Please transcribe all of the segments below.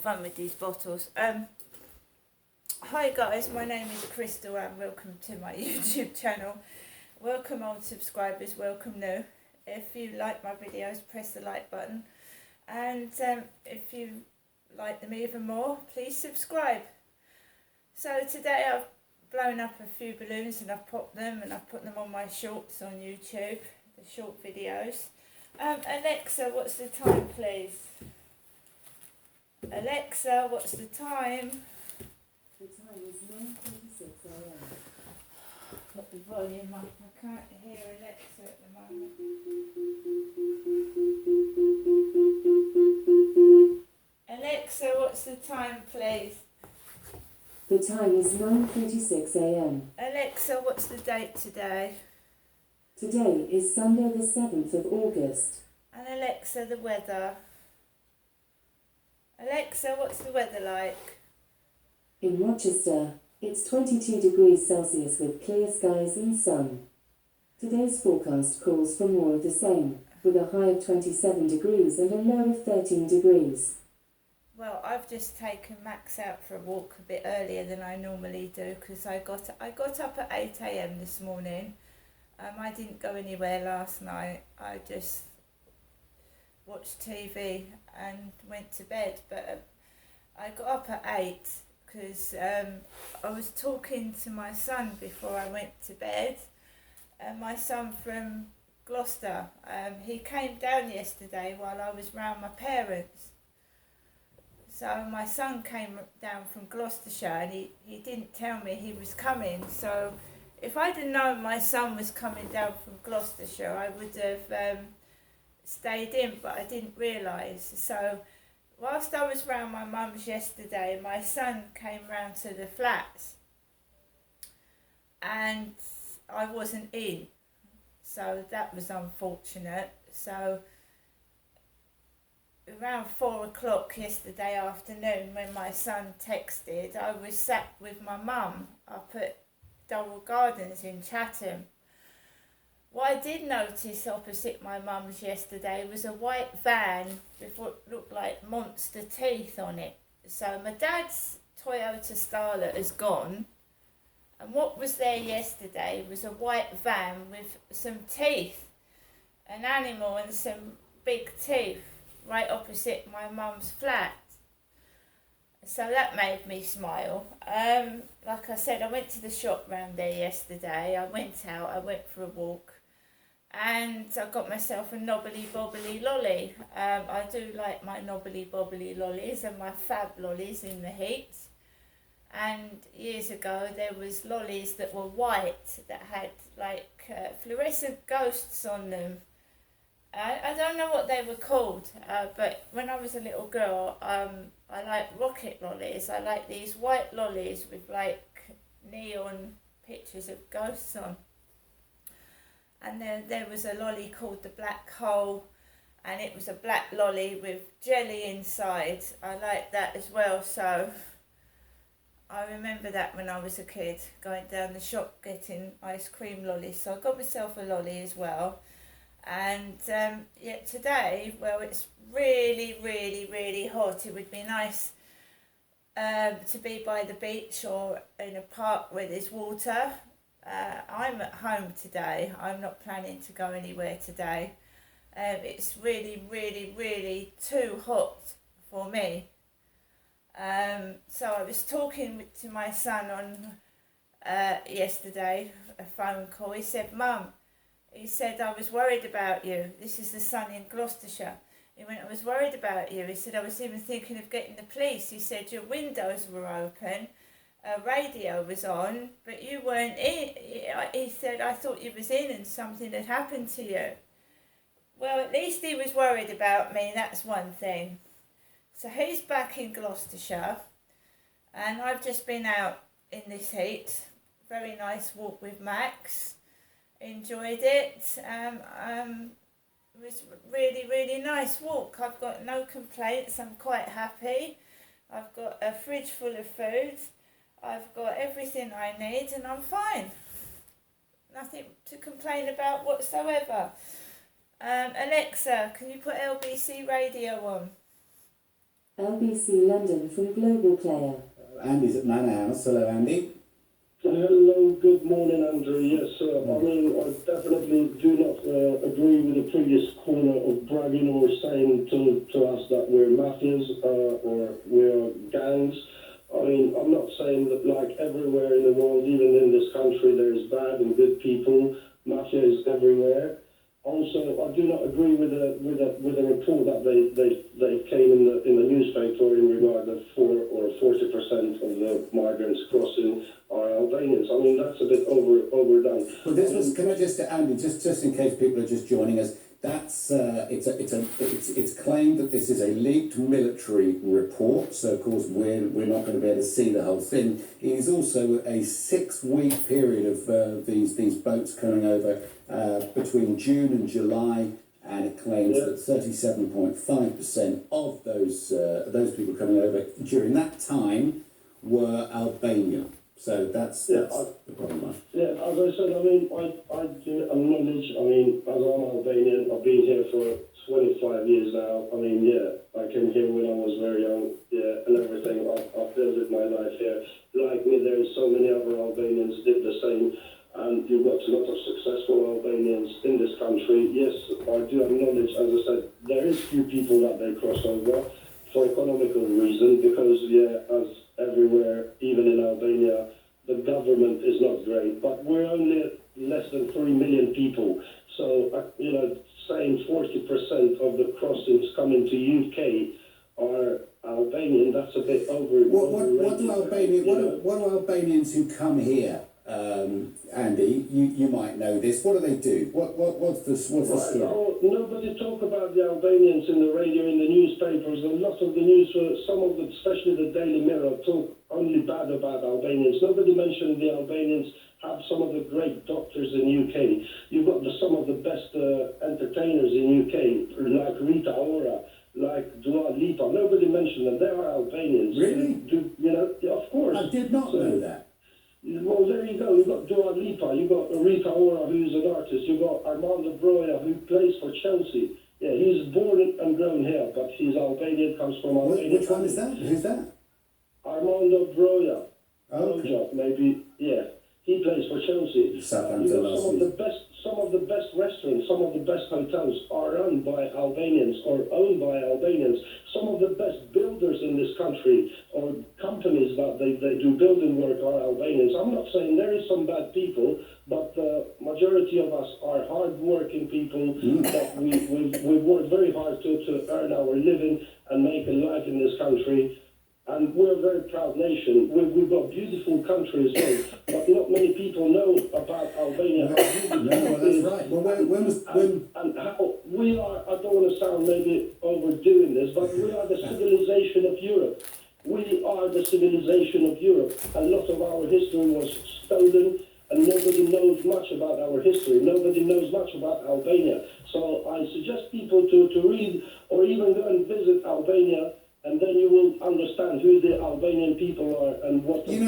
fun with these bottles. Hi guys, my name is Crystal and welcome to my YouTube channel. Welcome old subscribers, welcome new. If you like my videos, press the like button. And if you like them even more, please subscribe. So today I've blown up a few balloons and I've popped them and I've put them on my shorts on YouTube, the short videos. Alexa, what's the time please? Alexa, what's the time? The time is 9:36 a.m. Put the volume up. I can't hear Alexa at the moment. Alexa, what's the time, please? The time is 9:36 a.m. Alexa, what's the date today? Today is Sunday the 7th of August. And Alexa, the weather. Alexa, what's the weather like? In Rochester, it's 22 degrees Celsius with clear skies and sun. Today's forecast calls for more of the same, with a high of 27 degrees and a low of 13 degrees. Well, I've just taken Max out for a walk a bit earlier than I normally do because I got up at 8 a.m. this morning. I didn't go anywhere last night. I just watched TV and went to bed. But I got up at 8 because I was talking to my son before I went to bed. My son from Gloucester. He came down yesterday while I was round my parents. So my son came down from Gloucestershire and he didn't tell me he was coming. So if I'd have known my son was coming down from Gloucestershire, I would have stayed in, but I didn't realise. So whilst I was round my mum's yesterday, my son came round to the flats and I wasn't in. So that was unfortunate. So around 4 o'clock yesterday afternoon when my son texted, I was sat with my mum up at Durwell Gardens in Chatham. What I did notice opposite my mum's yesterday was a white van with what looked like monster teeth on it. So my dad's Toyota Starlet has gone, and what was there yesterday was a white van with some teeth, an animal and some big teeth right opposite my mum's flat. So that made me smile. Like I said, I went to the shop round there yesterday. I went out, I went for a walk and I got myself a knobbly bobbly lolly. I do like my knobbly bobbly lollies and my fab lollies in the heat. And years ago there was lollies that were white that had like fluorescent ghosts on them. I don't know what they were called, but when I was a little girl, I liked rocket lollies. I like these white lollies with like neon pictures of ghosts on. And then there was a lolly called the Black Hole, and it was a black lolly with jelly inside. I liked that as well, so I remember that when I was a kid, going down the shop getting ice cream lollies. So I got myself a lolly as well. And yeah, today, well, it's really, really, really hot. It would be nice to be by the beach or in a park where there's water. I'm at home today. I'm not planning to go anywhere today. It's really, really, really too hot for me. So I was talking to my son on yesterday, a phone call. He said, "Mum," he said, "I was worried about you." This is the son in Gloucestershire. He went, "I was worried about you." He said, "I was even thinking of getting the police." He said, "Your windows were open, radio was on, but you weren't in." He said, "I thought you was in and something had happened to you." Well, at least he was worried about me, that's one thing. So he's back in Gloucestershire and I've just been out in this heat. Very nice walk with Max. Enjoyed it. It was really, really nice walk. I've got no complaints. I'm quite happy. I've got a fridge full of food. I've got everything I need and I'm fine. Nothing to complain about whatsoever. Alexa, can you put LBC radio on? LBC London from Global Player. Andy's at Manor House. Hello, Andy. Hello, good morning, Andrew. Yes, I mean, I definitely do not agree with the previous caller of bragging or saying to us that we're mafias or we're gangs. I mean, I'm not saying that like everywhere in the world, even in this country, there's bad and good people. Mafia is everywhere. Also, I do not agree with a report that they came in the newspaper in regard that 40% of the migrants crossing are Albanians. I mean, that's a bit overdone. Well, this was. Can I just, Andy, just in case people are just joining us, that's it's claimed that this is a leaked military report. So of course we're not going to be able to see the whole thing. It is also a 6-week period of these boats coming over between June and July, and it claims that 37.5% of those people coming over during that time were Albanian. So that's the problem, right? Yeah, as I said, I mean, I do acknowledge, I mean, as I'm Albanian, I've been here for 25 years now. I mean, yeah, I came here when I was very young, yeah, and everything. I've built my life here. Like me, there's so many other Albanians did the same, and you've got a lot of successful Albanians in this country. Yes, I do acknowledge, as I said, there is few people that they cross over for economical reason, because, yeah, as everywhere, even in Albania, the government is not great, but we're only less than 3 million people. So, you know, saying 40% of the crossings coming to UK are Albanian, that's a bit What do Albanians who come here, Andy? You might know this. What do they do? What's the story? Oh, nobody talk about the Albanians in the radio, in the newspapers. A lot of the news, some of the, especially the Daily Mirror, talk only bad about Albanians. Nobody mentioned the Albanians have some of the great doctors in UK. You've got some of the best entertainers in UK, like Rita Ora, like Dua Lipa. Nobody mentioned them. They are Albanians. Really? You know, of course. I did not know that. Well, there you go. You've got Dua Lipa, you've got Rita Ora, who's an artist, you've got Armando Broja, who plays for Chelsea. Yeah, he's born and grown here, but he's Albanian, comes from Albania. Which one is that? Who's that? Armando Broja. Okay. Broja, maybe, yeah. He plays for Chelsea. Southampton last season. Some of the best restaurants, some of the best hotels are run by Albanians or owned by Albanians. Some of the best builders in this country or companies that they do building work are Albanians. I'm not saying there is some bad people, but the majority of us are hard-working people that we work very hard to earn our living and make a life in this country. And we're a very proud nation. We've got beautiful country as well, but not many people know about Albania. No, that's right. Well, and how we are, I don't want to sound maybe overdoing this, but we are the civilization of Europe. We are the civilization of Europe. A lot of our history was stolen, and nobody knows much about our history. Nobody knows much about Albania. So I suggest people to read or even go and visit Albania, and then you will understand who the Albanian people are and what. When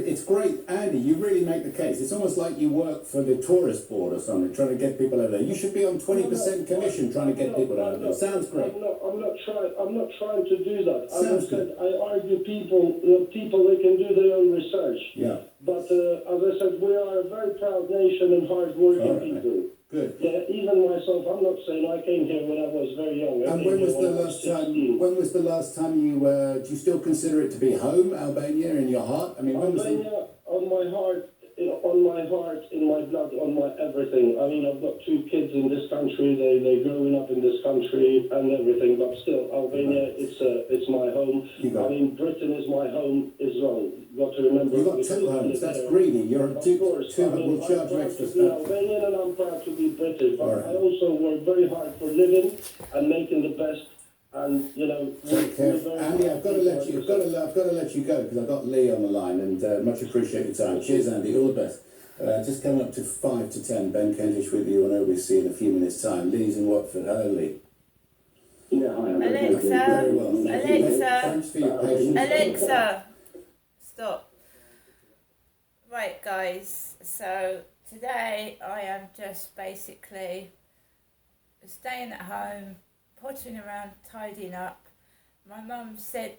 it's great, Andy. You really make the case. It's almost like you work for the tourist board or something, trying to get people over there. You should be on 20% commission trying to get people over there. Sounds great. I'm not trying to do that. Sounds as I said, I argue people they can do their own research. Yeah. But as I said, we are a very proud nation and hard-working people. Good. Yeah, even myself, I'm not saying I came here when I was very young. And when was the last time? When was the last time you? Do you still consider it to be home, Albania, in your heart? I mean, when was Albania on my heart, in my blood, on my everything. I mean, I've got 2 kids in this country. They're growing up in this country and everything. But still, Albania, it's my home. I mean, Britain is my home as well. You've got to remember. You've got 2 homes. That's greedy. You're two. We'll charge you extra stuff. I'm Albanian and I'm proud to be British. But I also work very hard for living and making the best. And take care, Andy. I've got to let you. I've got to let you go because I've got Lee on the line, and much appreciate your time. Cheers, Andy. All the best. Just coming up to 5 to 10. Ben Kentish with you on OBC in a few minutes' time. Lee's in Watford. Hello, Lee. Yeah, hi. Alexa. Very well. Alexa. Thanks for your patience. Alexa. Stop. Right, guys. So today I am just basically staying at home, pottering around tidying up. My mum said,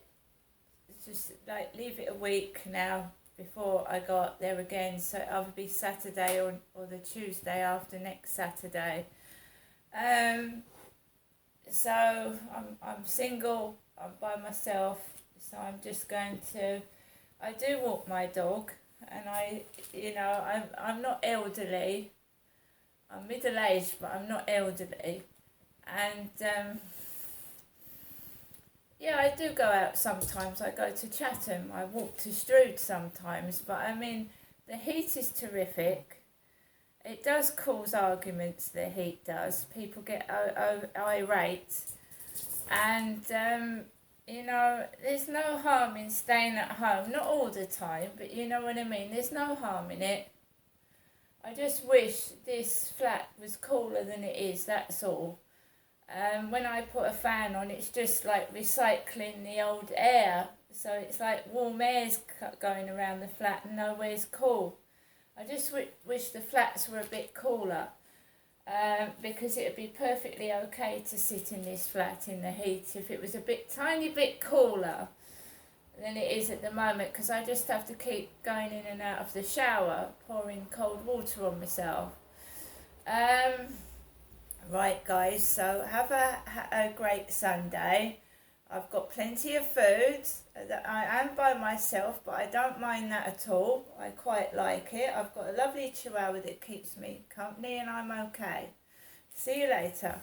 just like leave it a week now before I go up there again, so it'll either be Saturday or the Tuesday after next Saturday. So I'm single, I'm by myself, so I'm just going to, I do walk my dog, and I'm not elderly, I'm middle-aged, but I'm not elderly, and yeah, I do go out sometimes. I go to Chatham, I walk to Strood sometimes, but I mean, the heat is terrific. It does cause arguments, the heat does. People get irate. And, there's no harm in staying at home. Not all the time, but you know what I mean. There's no harm in it. I just wish this flat was cooler than it is, that's all. When I put a fan on, it's just like recycling the old air. So it's like warm air's going around the flat and nowhere's cool. I just wish the flats were a bit cooler, because it would be perfectly okay to sit in this flat in the heat if it was a tiny bit cooler than it is at the moment, because I just have to keep going in and out of the shower, pouring cold water on myself. Right guys, so have a great Sunday. I've got plenty of food. I am by myself, but I don't mind that at all. I quite like it. I've got a lovely chihuahua that keeps me company, and I'm okay. See you later.